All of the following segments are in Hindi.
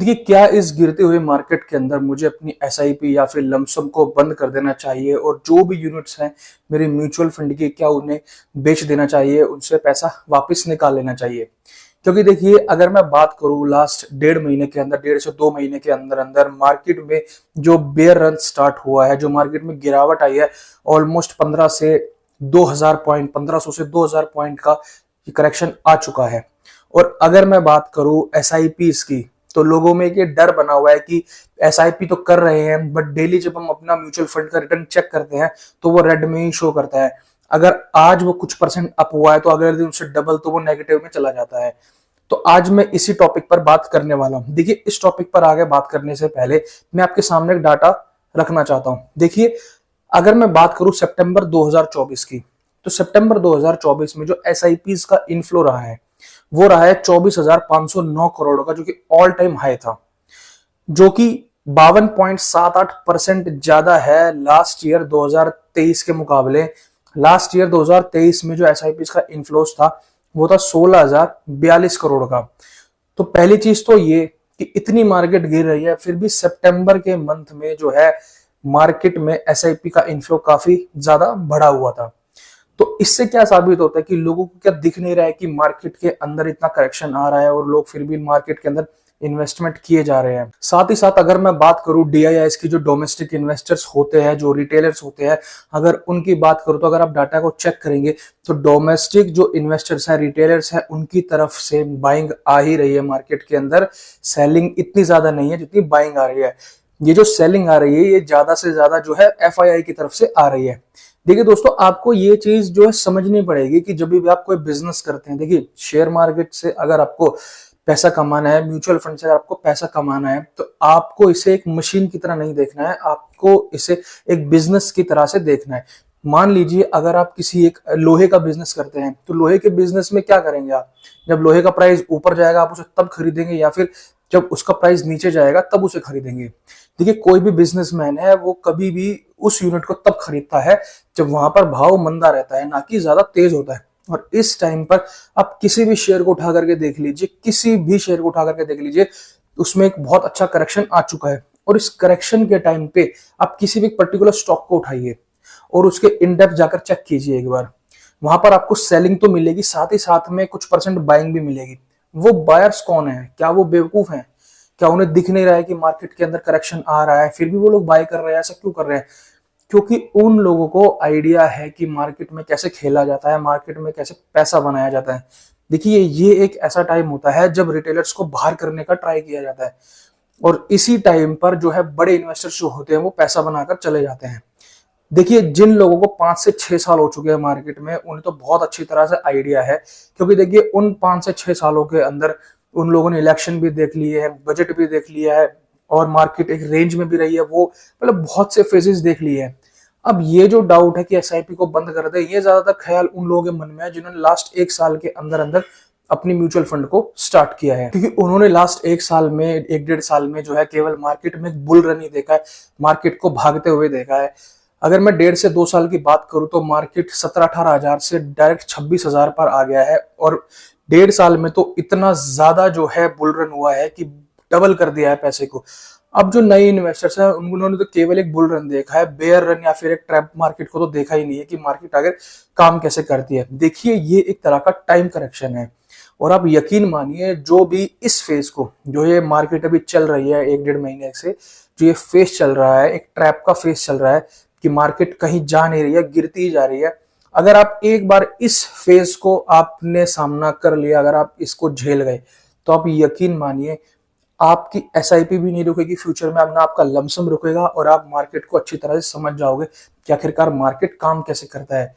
देखिए, क्या इस गिरते हुए मार्केट के अंदर मुझे अपनी एसआईपी या फिर लमसम को बंद कर देना चाहिए और जो भी यूनिट्स हैं मेरे म्यूचुअल फंड के, क्या उन्हें बेच देना चाहिए, उनसे पैसा वापस निकाल लेना चाहिए? क्योंकि देखिए, अगर मैं बात करूं लास्ट 1.5 महीने के अंदर, 1.5 से 2 महीने के अंदर अंदर मार्केट में जो बेयर रन स्टार्ट हुआ है, जो मार्केट में गिरावट आई है, ऑलमोस्ट 15 से 2000 पॉइंट, 1500 से 2000 पॉइंट का करेक्शन आ चुका है। और अगर मैं बात करूं एसआईपीस की, तो लोगों में ये डर बना हुआ है कि एसआईपी तो कर रहे हैं, बट डेली जब हम अपना म्यूचुअल फंड का रिटर्न चेक करते हैं तो वो रेड में ही शो करता है। अगर आज वो कुछ परसेंट अप हुआ है तो अगले दिन उससे डबल तो वो नेगेटिव में चला जाता है। तो आज मैं इसी टॉपिक पर बात करने वाला हूं। देखिए, इस टॉपिक पर आगे बात करने से पहले मैं आपके सामने एक डाटा रखना चाहता हूं। देखिए, अगर मैं बात करूं सितंबर 2024 की, तो सितंबर 2024 में जो एसआईपीस का इनफ्लो रहा है वो रहा है 24,509 करोड़ का, जो कि ऑल टाइम हाई था, जो कि 52.78% ज्यादा है लास्ट ईयर 2023 के मुकाबले। लास्ट ईयर 2023 में जो एसआईपी का इनफ्लोस था वो था 16,042 करोड़ का। तो पहली चीज तो ये कि इतनी मार्केट गिर रही है, फिर भी सितंबर के मंथ में जो है मार्केट में एसआईपी का इनफ्लो काफी ज्यादा बढ़ा हुआ था। तो इससे क्या साबित होता है कि लोगों को क्या दिख नहीं रहा है कि मार्केट के अंदर इतना करेक्शन आ रहा है और लोग फिर भी मार्केट के अंदर इन्वेस्टमेंट किए जा रहे हैं। साथ ही साथ अगर मैं बात करूं डीआईआईस की, जो डोमेस्टिक इन्वेस्टर्स होते हैं, जो रिटेलर्स होते हैं, अगर उनकी बात करूं तो अगर आप डाटा को चेक करेंगे तो डोमेस्टिक जो इन्वेस्टर्स हैं, रिटेलर्स हैं, उनकी तरफ से बाइंग आ ही रही है मार्केट के अंदर। सेलिंग इतनी ज्यादा नहीं है जितनी बाइंग आ रही है। ये जो सेलिंग आ रही है ये ज्यादा से ज्यादा जो है एफआईआई की तरफ से आ रही है। देखिए दोस्तों, आपको ये चीज जो है समझनी पड़ेगी कि जब भी आप कोई बिजनेस करते हैं, देखिए शेयर मार्केट से अगर आपको पैसा कमाना है, म्यूचुअल फंड से अगर आपको पैसा कमाना है, तो आपको इसे एक मशीन की तरह नहीं देखना है, आपको इसे एक बिजनेस की तरह से देखना है। मान लीजिए अगर आप किसी एक लोहे का बिजनेस करते हैं, तो लोहे के बिजनेस में क्या करेंगे आप? जब लोहे का प्राइस ऊपर जाएगा आप उसे तब खरीदेंगे, या फिर जब उसका प्राइस नीचे जाएगा तब उसे खरीदेंगे? देखिए, कोई भी बिजनेसमैन है वो कभी भी उस यूनिट को तब खरीदता है जब वहां पर भाव मंदा रहता है, ना कि ज्यादा तेज होता है। और इस टाइम पर आप किसी भी शेयर को उठा करके देख लीजिए, किसी भी शेयर को उठा करके देख लीजिए, उसमें एक बहुत अच्छा करेक्शन आ चुका है। और इस करेक्शन के टाइम पे आप किसी भी पर्टिकुलर स्टॉक को उठाइए और उसके इन डेप्थ जाकर चेक कीजिए एक बार। वहां पर आपको सेलिंग तो मिलेगी, साथ ही साथ में कुछ परसेंट बाइंग भी मिलेगी। वो बायर्स कौन है? क्या वो बेवकूफ हैं? क्या उन्हें दिख नहीं रहा है कि मार्केट के अंदर करेक्शन आ रहा है, फिर भी वो लोग बाय कर रहे हैं? ऐसा क्यों कर रहे हैं? क्योंकि उन लोगों को आइडिया है कि मार्केट में कैसे खेला जाता है, मार्केट में कैसे पैसा बनाया जाता है। देखिए, ये एक ऐसा टाइम होता है जब रिटेलर्स को बाहर करने का ट्राई किया जाता है, और इसी टाइम पर जो है बड़े इन्वेस्टर्स जो होते हैं वो पैसा बनाकर चले जाते हैं। देखिए, जिन लोगों को 5 से 6 साल हो चुके हैं मार्केट में, उन्हें तो बहुत अच्छी तरह से आइडिया है। क्योंकि देखिए, उन 5 से 6 सालों के अंदर उन लोगों ने इलेक्शन भी देख लिए है, बजट भी देख लिया है, और मार्केट एक रेंज में भी रही है, वो मतलब बहुत से फेजेस देख लिए हैं। अब ये जो डाउट है कि एसआईपी को बंद कर दे, ये ज्यादातर ख्याल उन लोगों के मन में है जिन्होंने लास्ट 1 साल के अंदर अंदर अपनी म्यूचुअल फंड को स्टार्ट किया है। क्योंकि उन्होंने लास्ट 1 साल में, 1 डेढ़ साल में जो है केवल मार्केट में एक बुल रन ही देखा है, मार्केट को भागते हुए देखा है। अगर मैं 1.5 से 2 साल की बात करूं तो मार्केट 17-18 हजार से डायरेक्ट 26,000 पर आ गया है, और 1.5 साल में तो इतना ज्यादा जो है बुल रन हुआ है कि डबल कर दिया है पैसे को। अब जो नए इन्वेस्टर्स हैं उन्होंने तो केवल एक बुल रन देखा है, बेयर रन या फिर एक ट्रैप मार्केट को तो देखा ही नहीं है कि मार्केट आगे काम कैसे करती है। देखिए, ये एक तरह का टाइम करेक्शन है, और आप यकीन मानिए जो भी इस फेज को, जो ये मार्केट अभी चल रही है 1-1.5 महीने से, जो ये फेज चल रहा है, एक ट्रैप का फेज चल रहा है कि मार्केट कहीं जा नहीं रही है, गिरती ही जा रही है। अगर आप एक बार इस फेज को आपने सामना कर लिया, अगर आप इसको झेल गए, तो आप यकीन मानिए आपकी एसआईपी भी नहीं रुकेगी फ्यूचर में, अब ना आपका लमसम रुकेगा, और आप मार्केट को अच्छी तरह से समझ जाओगे कि आखिरकार मार्केट काम कैसे करता है।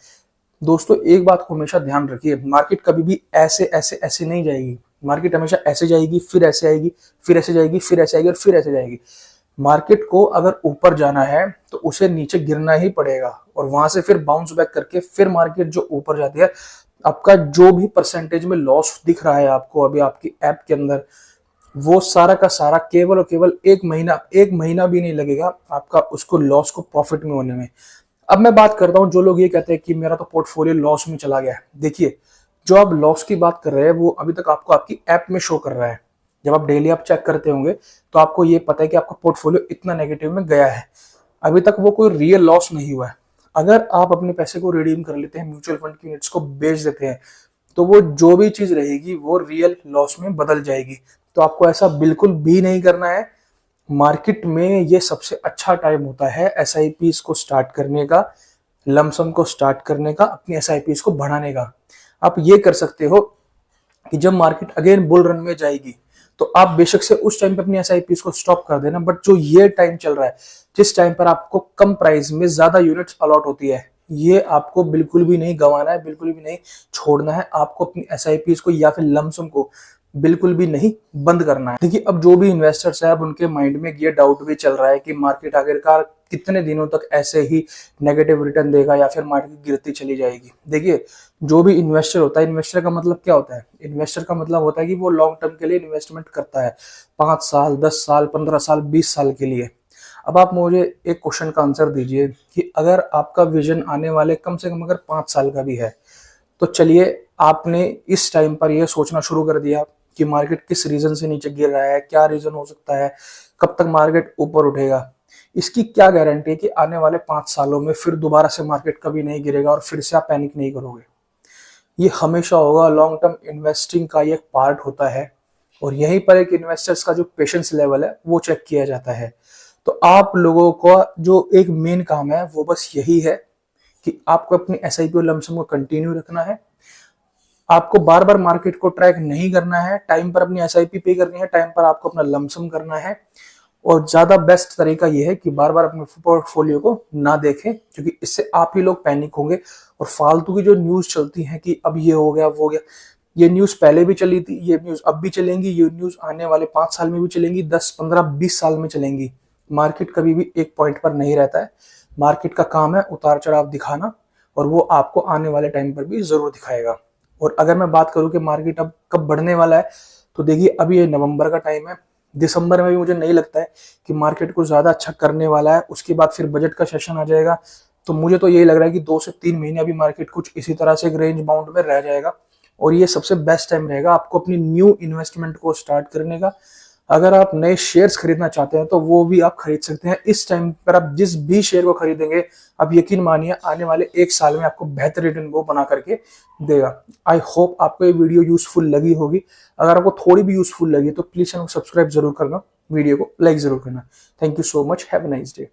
दोस्तों, एक बात को हमेशा ध्यान रखिए, मार्केट कभी भी ऐसे ऐसे ऐसे नहीं जाएगी। मार्केट हमेशा ऐसे जाएगी, फिर ऐसे आएगी, फिर ऐसे जाएगी, फिर ऐसे आएगी, और फिर ऐसे जाएगी। मार्केट को अगर ऊपर जाना है तो उसे नीचे गिरना ही पड़ेगा, और वहां से फिर बाउंस बैक करके फिर मार्केट जो ऊपर जाती है, आपका जो भी परसेंटेज में लॉस दिख रहा है आपको अभी आपकी ऐप के अंदर, वो सारा का सारा केवल और केवल 1 महीना भी नहीं लगेगा आपका उसको लॉस को प्रॉफिट में होने में। अब मैं बात करता हूं, जो लोग ये कहते हैं कि मेरा तो पोर्टफोलियो लॉस में चला गया है। देखिए, जो आप लॉस की बात कर रहे हैं वो अभी तक आपको आपकी ऐप में शो कर रहा है। जब आप डेली आप चेक करते होंगे तो आपको ये पता है कि आपका पोर्टफोलियो इतना नेगेटिव में गया है, अभी तक वो कोई रियल लॉस नहीं हुआ है। अगर आप अपने पैसे को रिडीम कर लेते हैं, म्यूचुअल फंड की यूनिट्स को बेच देते हैं, तो वो जो भी चीज रहेगी वो रियल लॉस में बदल जाएगी। तो आपको ऐसा बिल्कुल भी नहीं करना है। मार्केट में ये सबसे अच्छा टाइम होता है एसआईपीस को स्टार्ट करने का, लमसम को स्टार्ट करने का, अपनी एसआईपीस को बढ़ाने का। आप ये कर सकते हो कि जब मार्केट अगेन बुल रन में जाएगी तो आप बेशक से उस टाइम पे अपनी एसआईपीस को स्टॉप कर देना, बट जो ये टाइम चल रहा है जिस टाइम पर आपको कम प्राइस में ज्यादा यूनिट्स अलॉट होती है, ये आपको बिल्कुल भी नहीं गंवाना है, बिल्कुल भी नहीं छोड़ना है। आपको अपनी एसआईपीस को या फिर लमसम को बिल्कुल भी नहीं बंद करना है। देखिए, अब जो भी इन्वेस्टर्स है, अब उनके माइंड में ये डाउट भी चल रहा है कि मार्केट आखिरकार कितने दिनों तक ऐसे ही नेगेटिव रिटर्न देगा या फिर मार्केट गिरती चली जाएगी। देखिए, जो भी इन्वेस्टर होता है, इन्वेस्टर का मतलब क्या होता है? इन्वेस्टर का मतलब होता है कि वो लॉन्ग टर्म के लिए इन्वेस्टमेंट करता है, 5 साल, 10 साल, 15 साल, 20 साल के लिए। अब आप मुझे एक क्वेश्चन का आंसर दीजिए कि अगर आपका विजन आने वाले कम से कम अगर 5 साल का भी है, तो चलिए आपने इस टाइम पर यह सोचना शुरू कर दिया कि मार्केट किस रीजन से नीचे गिर रहा है, क्या रीजन हो सकता है, कब तक मार्केट ऊपर उठेगा। इसकी क्या गारंटी है कि आने वाले 5 सालों में फिर दोबारा से मार्केट कभी नहीं गिरेगा और फिर से आप पैनिक नहीं करोगे? ये हमेशा होगा, लॉन्ग टर्म इन्वेस्टिंग का ये एक पार्ट होता है और यहीं पर एक इन्वेस्टर्स का जो पेशेंस लेवल है वो चेक किया जाता है। तो आप लोगों का जो एक मेन काम है वो बस यही है कि आपको अपनी एसआईपी और लमसम को कंटिन्यू रखना है। आपको बार बार मार्केट को ट्रैक नहीं करना है, टाइम पर अपनी एसआईपी पे करनी है, टाइम पर आपको अपना लमसम करना है। और ज्यादा बेस्ट तरीका यह है कि बार बार अपने पोर्टफोलियो को ना देखें, क्योंकि इससे आप ही लोग पैनिक होंगे और फालतू की जो न्यूज चलती है कि अब ये हो गया वो हो गया, ये न्यूज पहले भी चली थी, ये न्यूज अब भी चलेंगी, ये न्यूज आने वाले 5 साल में भी चलेंगी, 10, 15, 20 साल में चलेंगी। मार्केट कभी भी एक पॉइंट पर नहीं रहता है। मार्केट का काम है उतार चढ़ाव दिखाना और वो आपको आने वाले टाइम पर भी जरूर दिखाएगा। और अगर मैं बात करूं कि मार्केट अब कब बढ़ने वाला है, तो देखिए अभी ये नवंबर का टाइम है, दिसंबर में भी मुझे नहीं लगता है कि मार्केट को ज्यादा अच्छा करने वाला है। उसके बाद फिर बजट का सेशन आ जाएगा, तो मुझे तो यही लग रहा है कि 2 से 3 महीने अभी मार्केट कुछ इसी तरह से एक रेंज बाउंड में रह जाएगा और ये सबसे बेस्ट टाइम रहेगा आपको अपनी न्यू इन्वेस्टमेंट को स्टार्ट करने का। अगर आप नए शेयर्स खरीदना चाहते हैं तो वो भी आप खरीद सकते हैं। इस टाइम पर आप जिस भी शेयर को खरीदेंगे, आप यकीन मानिए आने वाले 1 साल में आपको बेहतर रिटर्न वो बना करके देगा। आई होप आपको ये वीडियो यूजफुल लगी होगी। अगर आपको थोड़ी भी यूजफुल लगी तो प्लीज चैनल को सब्सक्राइब जरूर करना, वीडियो को लाइक जरूर करना। Thank you so much, have a nice day.